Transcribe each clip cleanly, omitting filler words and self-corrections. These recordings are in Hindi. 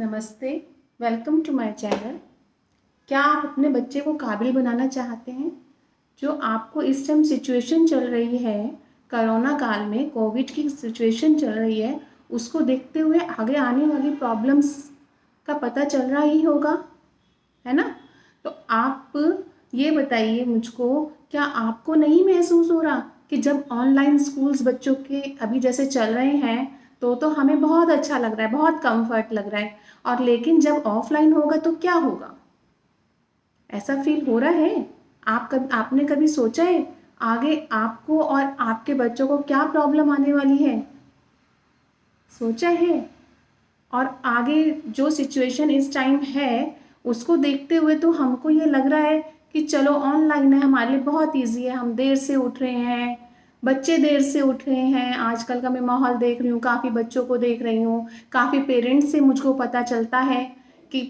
नमस्ते, वेलकम टू माय चैनल। क्या आप अपने बच्चे को काबिल बनाना चाहते हैं? जो आपको इस टाइम सिचुएशन चल रही है, कोरोना काल में कोविड की सिचुएशन चल रही है, उसको देखते हुए आगे आने वाली प्रॉब्लम्स का पता चल रहा ही होगा, है ना? तो आप ये बताइए मुझको, क्या आपको नहीं महसूस हो रहा कि जब ऑनलाइन स्कूल्स बच्चों के अभी जैसे चल रहे हैं तो हमें बहुत अच्छा लग रहा है, बहुत कंफर्ट लग रहा है, और लेकिन जब ऑफलाइन होगा तो क्या होगा? ऐसा फील हो रहा है? आपने कभी सोचा है आगे आपको और आपके बच्चों को क्या प्रॉब्लम आने वाली है? सोचा है? और आगे जो सिचुएशन इस टाइम है उसको देखते हुए तो हमको ये लग रहा है कि चलो ऑनलाइन है, हमारे लिए बहुत इजी है, हम देर से उठ रहे हैं, बच्चे देर से उठ रहे हैं। आजकल का मैं माहौल देख रही हूँ, काफ़ी बच्चों को देख रही हूँ, काफ़ी पेरेंट्स से मुझको पता चलता है कि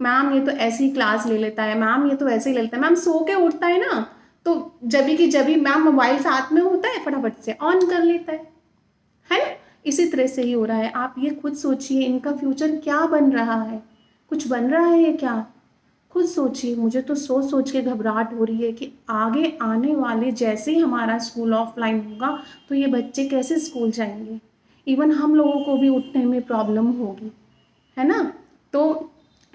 मैम ये तो ऐसी क्लास ले लेता है, मैम ये तो ऐसे ही ले लेता है, मैम सो के उठता है ना, तो जभी की जभी मैम मोबाइल साथ में होता है फटाफट से ऑन कर लेता है ना? इसी तरह से ही हो रहा है। आप ये खुद सोचिए, इनका फ्यूचर क्या बन रहा है? कुछ बन रहा है क्या? खुद सोचिए। मुझे तो सोच सोच के घबराहट हो रही है कि आगे आने वाले जैसे ही हमारा स्कूल ऑफलाइन होगा तो ये बच्चे कैसे स्कूल जाएंगे? इवन हम लोगों को भी उठने में प्रॉब्लम होगी, है ना? तो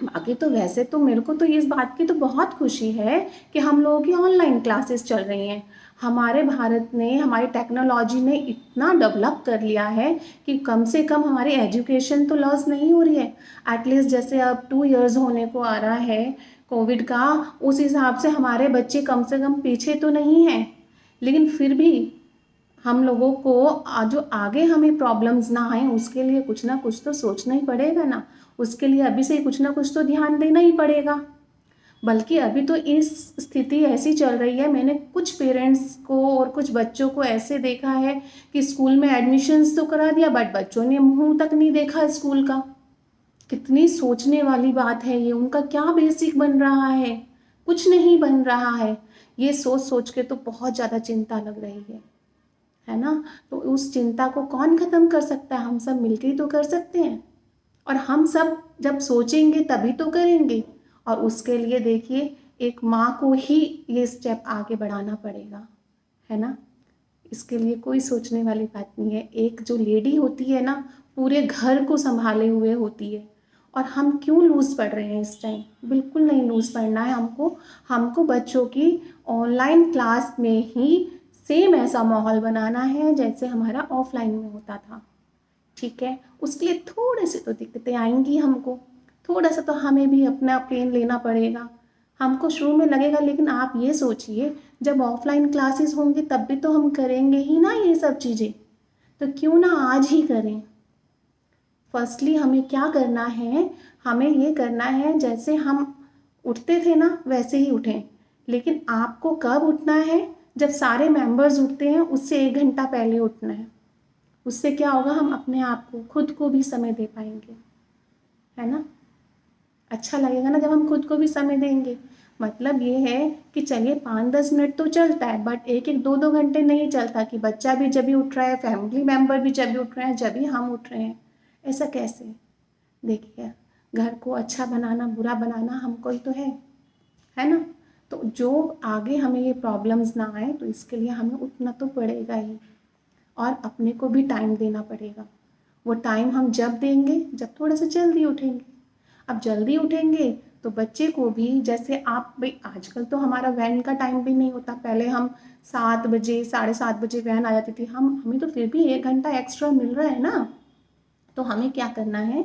बाकी तो वैसे तो मेरे को तो इस बात की तो बहुत खुशी है कि हम लोगों की ऑनलाइन क्लासेस चल रही हैं। हमारे भारत ने, हमारी टेक्नोलॉजी ने इतना डेवलप कर लिया है कि कम से कम हमारी एजुकेशन तो लॉस नहीं हो रही है। एटलीस्ट जैसे अब 2 इयर्स होने को आ रहा है कोविड का, उस हिसाब से हमारे बच्चे कम से कम पीछे तो नहीं हैं। लेकिन फिर भी हम लोगों को जो आगे हमें प्रॉब्लम्स ना आए उसके लिए कुछ ना कुछ तो सोचना ही पड़ेगा ना। उसके लिए अभी से कुछ ना कुछ तो ध्यान देना ही पड़ेगा। बल्कि अभी तो इस स्थिति ऐसी चल रही है, मैंने कुछ पेरेंट्स को और कुछ बच्चों को ऐसे देखा है कि स्कूल में एडमिशन्स तो करा दिया बट बच्चों ने मुंह तक नहीं देखा स्कूल का। कितनी सोचने वाली बात है ये। उनका क्या बेसिक बन रहा है? कुछ नहीं बन रहा है। ये सोच सोच के तो बहुत ज़्यादा चिंता लग रही है ना? तो उस चिंता को कौन ख़त्म कर सकता है? हम सब मिलकर ही तो कर सकते हैं। और हम सब जब सोचेंगे तभी तो करेंगे। और उसके लिए देखिए, एक माँ को ही ये स्टेप आगे बढ़ाना पड़ेगा, है ना? इसके लिए कोई सोचने वाली बात नहीं है। एक जो लेडी होती है ना, पूरे घर को संभाले हुए होती है। और हम क्यों लूज़ पड़ रहे हैं इस टाइम? बिल्कुल नहीं लूज़ पड़ना है हमको। हमको बच्चों की ऑनलाइन क्लास में ही सेम ऐसा माहौल बनाना है जैसे हमारा ऑफलाइन में होता था। ठीक है? उसके लिए थोड़े से तो दिक्कतें आएंगी हमको, थोड़ा सा तो हमें भी अपना पेन लेना पड़ेगा। हमको शुरू में लगेगा, लेकिन आप ये सोचिए जब ऑफलाइन क्लासेस होंगे तब भी तो हम करेंगे ही ना ये सब चीज़ें। तो क्यों ना आज ही करें। फर्स्टली हमें क्या करना है? हमें ये करना है जैसे हम उठते थे ना वैसे ही उठें। लेकिन आपको कब उठना है? जब सारे मेंबर्स उठते हैं उससे 1 घंटा पहले उठना है। उससे क्या होगा, हम अपने आप को, खुद को भी समय दे पाएंगे, है ना? अच्छा लगेगा ना जब हम खुद को भी समय देंगे। मतलब ये है कि चलिए 5-10 मिनट तो चलता है बट 1-1 2-2 घंटे नहीं चलता कि बच्चा भी जब भी उठ रहा है, फैमिली मेम्बर भी जब भी उठ रहे हैं, जब भी हम उठ रहे हैं। ऐसा कैसे? देखिए, घर को अच्छा बनाना, बुरा बनाना हमको ही तो है ना? तो जो आगे हमें ये प्रॉब्लम्स ना आए तो इसके लिए हमें उठना तो पड़ेगा ही। और अपने को भी टाइम देना पड़ेगा। वो टाइम हम जब देंगे जब थोड़ा सा जल्दी उठेंगे। अब जल्दी उठेंगे तो बच्चे को भी, जैसे आप भाई आजकल तो हमारा वैन का टाइम भी नहीं होता। पहले हम 7 बजे, 7:30 बजे वैन आ जाती थी। हमें तो फिर भी 1 घंटा एक्स्ट्रा मिल रहा है ना। तो हमें क्या करना है?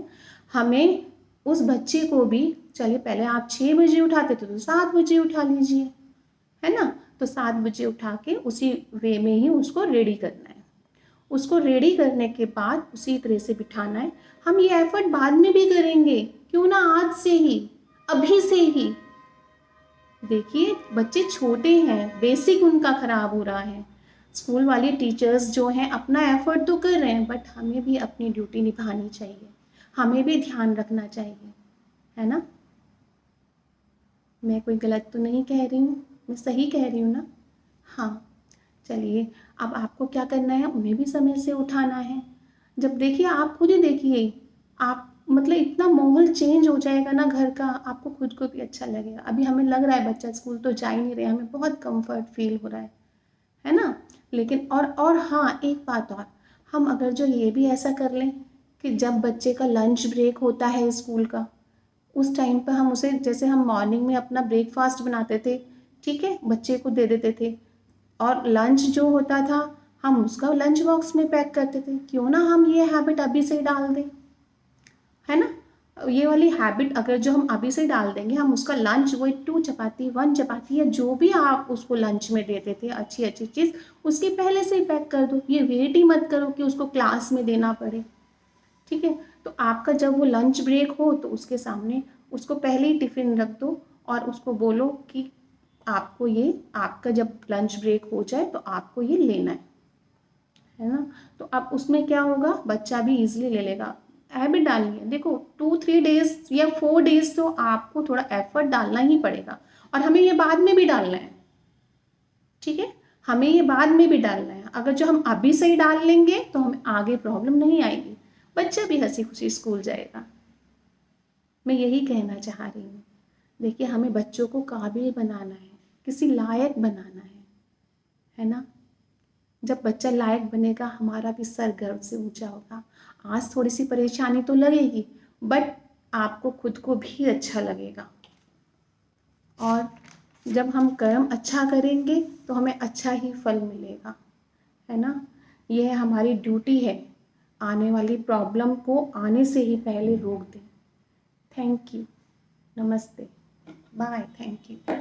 हमें उस बच्चे को भी, चलिए पहले आप 6 बजे उठाते थे तो 7 बजे उठा लीजिए, है ना? तो 7 बजे उठा के उसी वे में ही उसको रेडी करना है। उसको रेडी करने के बाद उसी तरह से बिठाना है। हम ये एफर्ट बाद में भी करेंगे, क्यों ना आज से ही, अभी से ही। देखिए बच्चे छोटे हैं, बेसिक उनका खराब हो रहा है। स्कूल वाली टीचर्स जो हैं अपना एफर्ट तो कर रहे हैं बट हमें भी अपनी ड्यूटी निभानी चाहिए, हमें भी ध्यान रखना चाहिए, है ना? मैं कोई गलत तो नहीं कह रही हूँ, मैं सही कह रही हूँ ना? हाँ। चलिए, अब आपको क्या करना है? उन्हें भी समय से उठाना है। जब देखिए, आप खुद ही देखिए, आप मतलब इतना माहौल चेंज हो जाएगा ना घर का, आपको खुद को भी अच्छा लगेगा। अभी हमें लग रहा है बच्चा स्कूल तो जा ही नहीं रहे, हमें बहुत कंफर्ट फील हो रहा है ना। लेकिन और हाँ, एक बात और, हम अगर जो ये भी ऐसा कर लें कि जब बच्चे का लंच ब्रेक होता है स्कूल का, उस टाइम पर हम उसे, जैसे हम मॉर्निंग में अपना ब्रेकफास्ट बनाते थे, ठीक है, बच्चे को दे देते थे, और लंच जो होता था हम उसका लंच बॉक्स में पैक करते थे। क्यों ना हम ये हैबिट अभी से ही डाल दें, है ना। ये वाली हैबिट अगर जो हम अभी से डाल देंगे, हम उसका लंच वही 2 चपाती 1 चपाती या जो भी आप उसको लंच में देते थे अच्छी अच्छी चीज़, उसके पहले से ही पैक कर दो। ये वेट ही मत करो कि उसको क्लास में देना पड़े, ठीक है। तो आपका जब वो लंच ब्रेक हो तो उसके सामने उसको पहले ही टिफ़िन रख दो और उसको बोलो कि आपको ये, आपका जब लंच ब्रेक हो जाए तो आपको ये लेना है ना। तो अब उसमें क्या होगा, बच्चा भी इजीली ले लेगा। हैबिट डालनी है, देखो 2-3 डेज या 4 डेज तो आपको थोड़ा एफर्ट डालना ही पड़ेगा, और हमें ये बाद में भी डालना है, ठीक है। हमें ये बाद में भी डालना है। अगर जो हम अभी से ही डाल लेंगे तो हमें आगे प्रॉब्लम नहीं आएगी, बच्चा भी हंसी खुशी स्कूल जाएगा। मैं यही कहना चाह रही हूँ। देखिए, हमें बच्चों को काबिल बनाना है, किसी लायक बनाना है ना। जब बच्चा लायक बनेगा, हमारा भी सर गर्व से ऊंचा होगा। आज थोड़ी सी परेशानी तो लगेगी, बट आपको खुद को भी अच्छा लगेगा, और जब हम कर्म अच्छा करेंगे तो हमें अच्छा ही फल मिलेगा, है ना। यह हमारी ड्यूटी है, आने वाली प्रॉब्लम को आने से ही पहले रोक दें। थैंक यू, नमस्ते, बाय, थैंक यू।